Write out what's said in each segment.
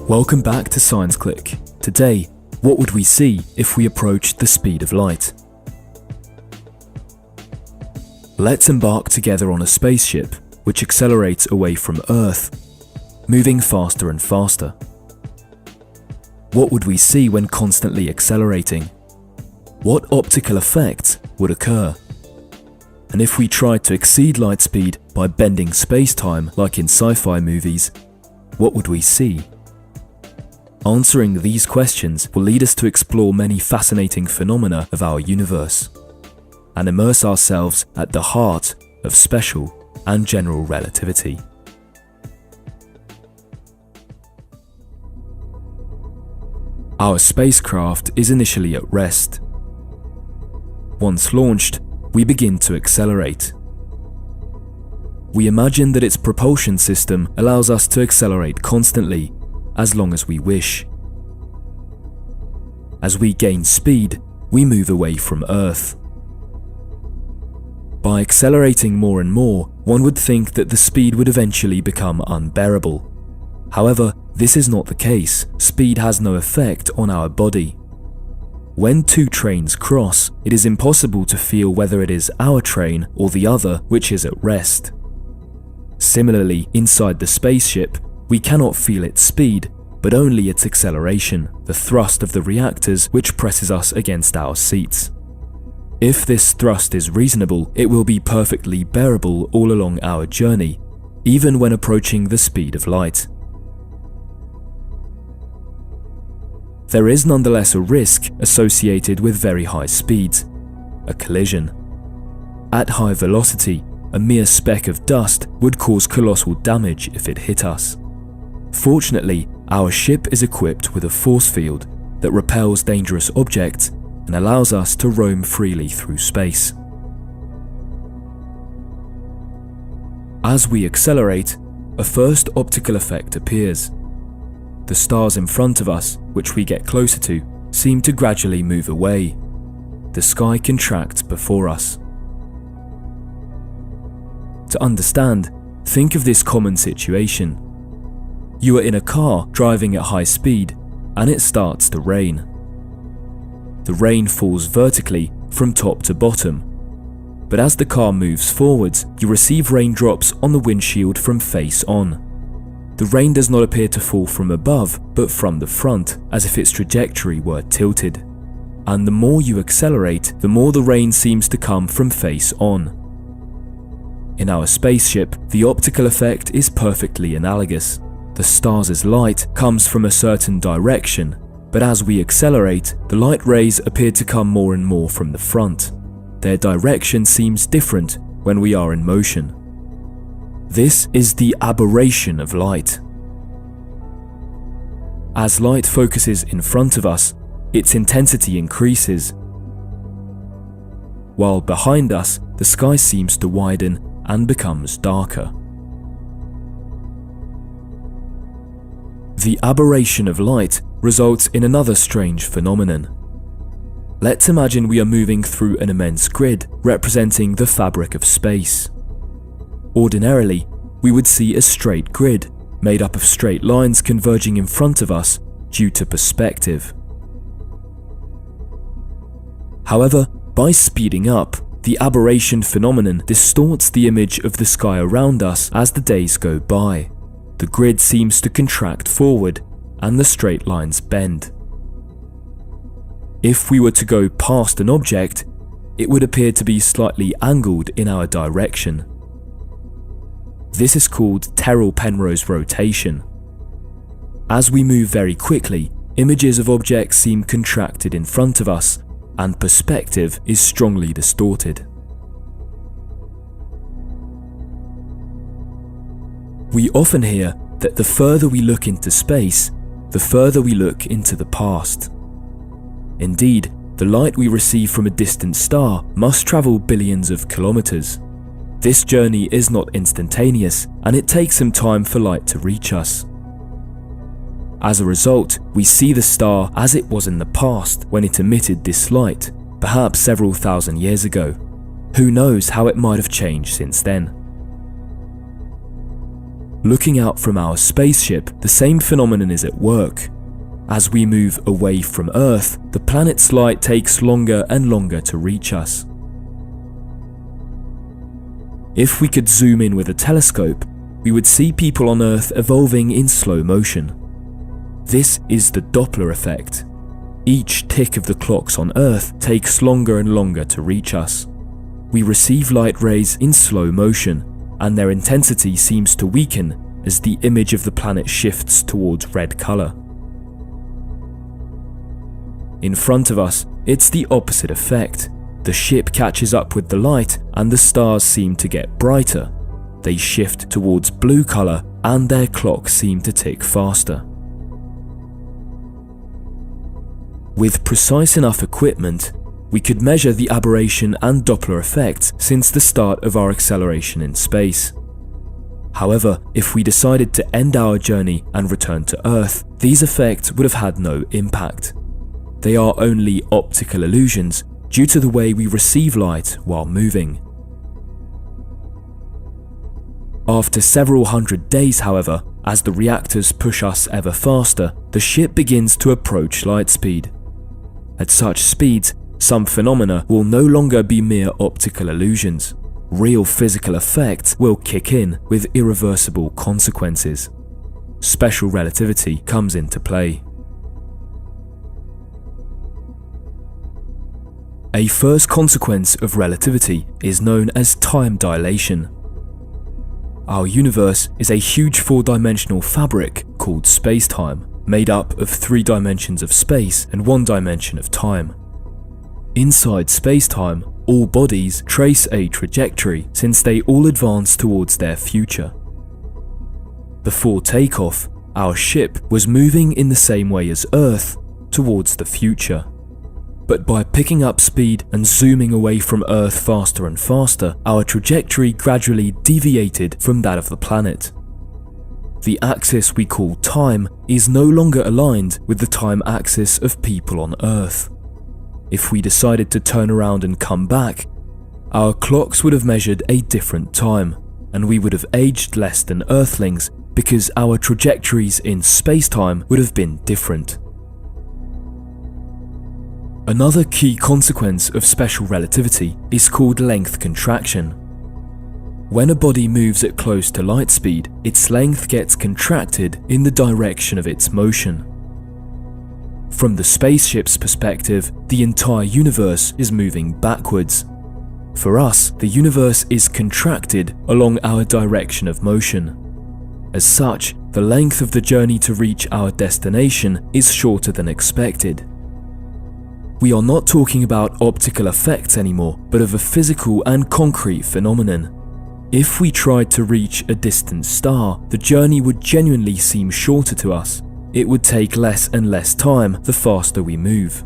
Welcome back to Science Click. Today, what would we see if we approached the speed of light? Let's embark together on a spaceship which accelerates away from Earth, moving faster and faster. What would we see when constantly accelerating? What optical effects would occur? And if we tried to exceed light speed by bending space-time like in sci-fi movies, what would we see? Answering these questions will lead us to explore many fascinating phenomena of our universe and immerse ourselves at the heart of special and general relativity. Our spacecraft is initially at rest. Once launched, we begin to accelerate. We imagine that its propulsion system allows us to accelerate constantly as long as we wish. As we gain speed, we move away from Earth. By accelerating more and more, one would think that the speed would eventually become unbearable. However, this is not the case. Speed has no effect on our body. When two trains cross, it is impossible to feel whether it is our train or the other which is at rest. Similarly, inside the spaceship, we cannot feel its speed, but only its acceleration, the thrust of the reactors which presses us against our seats. If this thrust is reasonable, it will be perfectly bearable all along our journey, even when approaching the speed of light. There is nonetheless a risk associated with very high speeds, a collision. At high velocity, a mere speck of dust would cause colossal damage if it hit us. Fortunately, our ship is equipped with a force field that repels dangerous objects and allows us to roam freely through space. As we accelerate, a first optical effect appears. The stars in front of us, which we get closer to, seem to gradually move away. The sky contracts before us. To understand, think of this common situation. You are in a car driving at high speed, and it starts to rain. The rain falls vertically from top to bottom, but as the car moves forwards, you receive raindrops on the windshield from face on. The rain does not appear to fall from above, but from the front, as if its trajectory were tilted. And the more you accelerate, the more the rain seems to come from face on. In our spaceship, the optical effect is perfectly analogous. The stars' light comes from a certain direction, but as we accelerate, the light rays appear to come more and more from the front. Their direction seems different when we are in motion. This is the aberration of light. As light focuses in front of us, its intensity increases, while behind us, the sky seems to widen and becomes darker. The aberration of light results in another strange phenomenon. Let's imagine we are moving through an immense grid representing the fabric of space. Ordinarily, we would see a straight grid made up of straight lines converging in front of us due to perspective. However, by speeding up, the aberration phenomenon distorts the image of the sky around us as the days go by. The grid seems to contract forward and the straight lines bend. If we were to go past an object, it would appear to be slightly angled in our direction. This is called Terrell-Penrose rotation. As we move very quickly, images of objects seem contracted in front of us, and perspective is strongly distorted. We often hear that the further we look into space, the further we look into the past. Indeed, the light we receive from a distant star must travel billions of kilometers. This journey is not instantaneous, and it takes some time for light to reach us. As a result, we see the star as it was in the past when it emitted this light, perhaps several thousand years ago. Who knows how it might have changed since then? Looking out from our spaceship, the same phenomenon is at work. As we move away from Earth, the planet's light takes longer and longer to reach us. If we could zoom in with a telescope, we would see people on Earth evolving in slow motion. This is the Doppler effect. Each tick of the clocks on Earth takes longer and longer to reach us. We receive light rays in slow motion, and their intensity seems to weaken as the image of the planet shifts towards red color. In front of us, it's the opposite effect. The ship catches up with the light and the stars seem to get brighter. They shift towards blue color and their clocks seem to tick faster. With precise enough equipment, we could measure the aberration and Doppler effects since the start of our acceleration in space. However, if we decided to end our journey and return to Earth, these effects would have had no impact. They are only optical illusions due to the way we receive light while moving. After several hundred days, however, as the reactors push us ever faster, the ship begins to approach light speed. At such speeds, some phenomena will no longer be mere optical illusions. Real physical effects will kick in with irreversible consequences. Special relativity comes into play. A first consequence of relativity is known as time dilation. Our universe is a huge four-dimensional fabric called space-time, made up of 3 dimensions of space and 1 dimension of time. Inside space-time, all bodies trace a trajectory since they all advance towards their future. Before takeoff, our ship was moving in the same way as Earth towards the future. But by picking up speed and zooming away from Earth faster and faster, our trajectory gradually deviated from that of the planet. The axis we call time is no longer aligned with the time axis of people on Earth. If we decided to turn around and come back, our clocks would have measured a different time, and we would have aged less than Earthlings because our trajectories in space-time would have been different. Another key consequence of special relativity is called length contraction. When a body moves at close to light speed, its length gets contracted in the direction of its motion. From the spaceship's perspective, the entire universe is moving backwards. For us, the universe is contracted along our direction of motion. As such, the length of the journey to reach our destination is shorter than expected. We are not talking about optical effects anymore, but of a physical and concrete phenomenon. If we tried to reach a distant star, the journey would genuinely seem shorter to us. It would take less and less time the faster we move.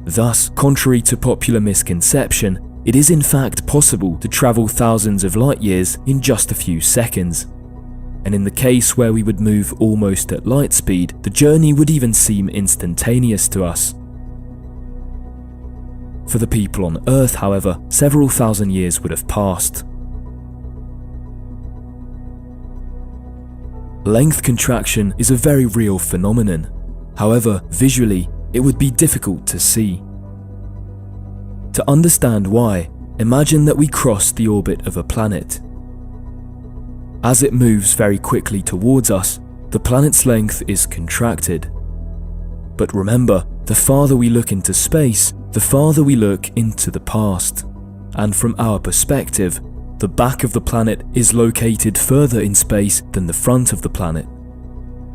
Thus, contrary to popular misconception, it is in fact possible to travel thousands of light years in just a few seconds. And in the case where we would move almost at light speed, the journey would even seem instantaneous to us. For the people on Earth, however, several thousand years would have passed. Length contraction is a very real phenomenon. However, visually, it would be difficult to see. To understand why, imagine that we cross the orbit of a planet. As it moves very quickly towards us, the planet's length is contracted. But remember, the farther we look into space, the farther we look into the past. And from our perspective, the back of the planet is located further in space than the front of the planet.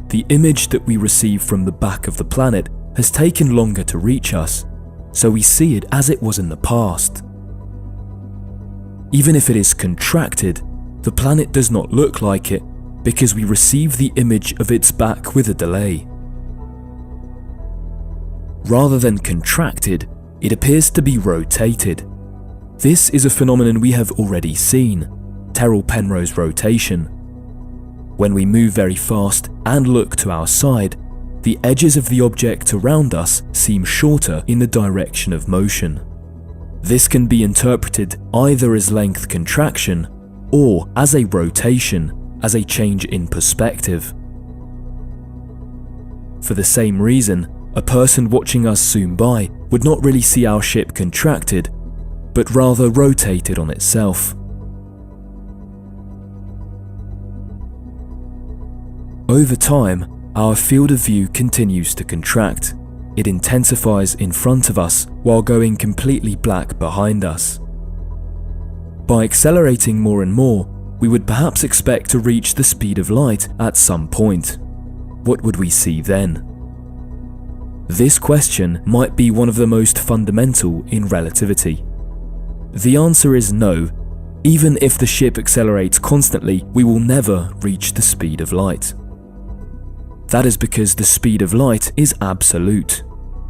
The image that we receive from the back of the planet has taken longer to reach us, so we see it as it was in the past. Even if it is contracted, the planet does not look like it because we receive the image of its back with a delay. Rather than contracted, it appears to be rotated. This is a phenomenon we have already seen, Terrell-Penrose rotation. When we move very fast and look to our side, the edges of the object around us seem shorter in the direction of motion. This can be interpreted either as length contraction or as a rotation, as a change in perspective. For the same reason, a person watching us zoom by would not really see our ship contracted, but rather rotated on itself. Over time, our field of view continues to contract. It intensifies in front of us while going completely black behind us. By accelerating more and more, we would perhaps expect to reach the speed of light at some point. What would we see then? This question might be one of the most fundamental in relativity. The answer is no. Even if the ship accelerates constantly, we will never reach the speed of light. That is because the speed of light is absolute.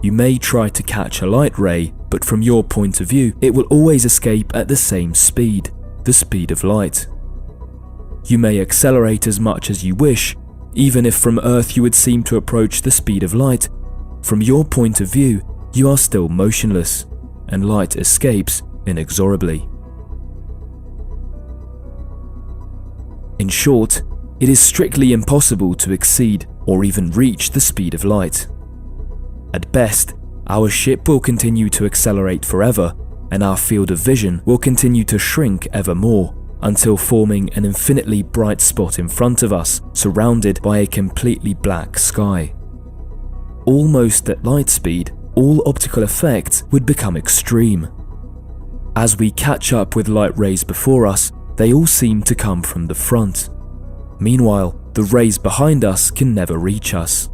You may try to catch a light ray, but from your point of view, it will always escape at the same speed, the speed of light. You may accelerate as much as you wish, even if from Earth you would seem to approach the speed of light. From your point of view, you are still motionless, and light escapes inexorably. In short, it is strictly impossible to exceed or even reach the speed of light. At best, our ship will continue to accelerate forever, and our field of vision will continue to shrink ever more, until forming an infinitely bright spot in front of us, surrounded by a completely black sky. Almost at light speed, all optical effects would become extreme. As we catch up with light rays before us, they all seem to come from the front. Meanwhile, the rays behind us can never reach us.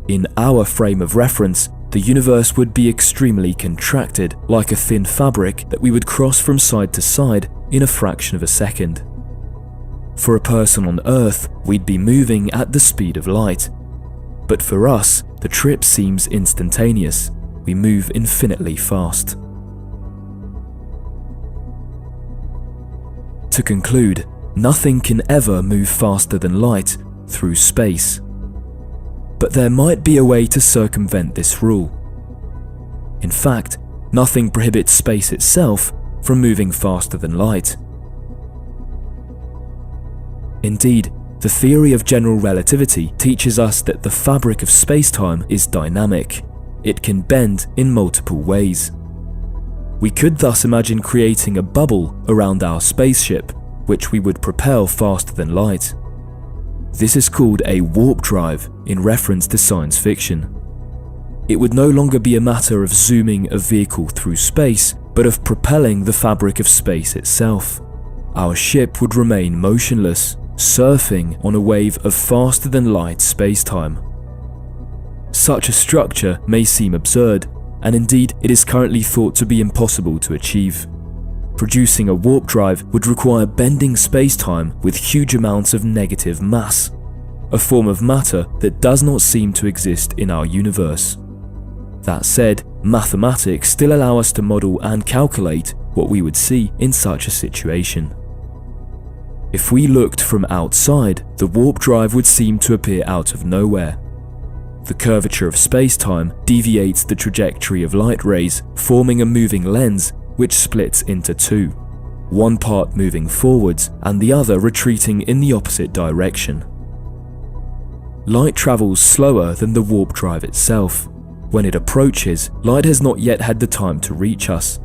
In our frame of reference, the universe would be extremely contracted, like a thin fabric that we would cross from side to side in a fraction of a second. For a person on Earth, we'd be moving at the speed of light. But for us, the trip seems instantaneous. We move infinitely fast. To conclude, nothing can ever move faster than light through space. But there might be a way to circumvent this rule. In fact, nothing prohibits space itself from moving faster than light. Indeed, the theory of general relativity teaches us that the fabric of space-time is dynamic. It can bend in multiple ways. We could thus imagine creating a bubble around our spaceship, which we would propel faster than light. This is called a warp drive in reference to science fiction. It would no longer be a matter of zooming a vehicle through space, but of propelling the fabric of space itself. Our ship would remain motionless, surfing on a wave of faster than light space-time. Such a structure may seem absurd, and indeed it is currently thought to be impossible to achieve. Producing a warp drive would require bending space-time with huge amounts of negative mass, a form of matter that does not seem to exist in our universe. That said, mathematics still allow us to model and calculate what we would see in such a situation. If we looked from outside, the warp drive would seem to appear out of nowhere. The curvature of space-time deviates the trajectory of light rays, forming a moving lens which splits into two, one part moving forwards and the other retreating in the opposite direction. Light travels slower than the warp drive itself. When it approaches, light has not yet had the time to reach us.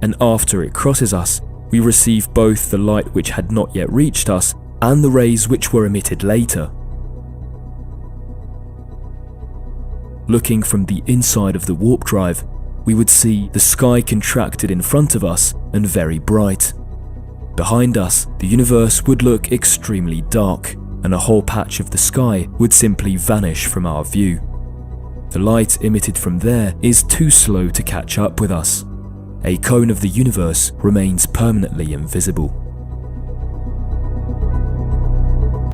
And after it crosses us, we receive both the light which had not yet reached us and the rays which were emitted later. Looking from the inside of the warp drive, we would see the sky contracted in front of us and very bright. Behind us, the universe would look extremely dark, and a whole patch of the sky would simply vanish from our view. The light emitted from there is too slow to catch up with us. A cone of the universe remains permanently invisible.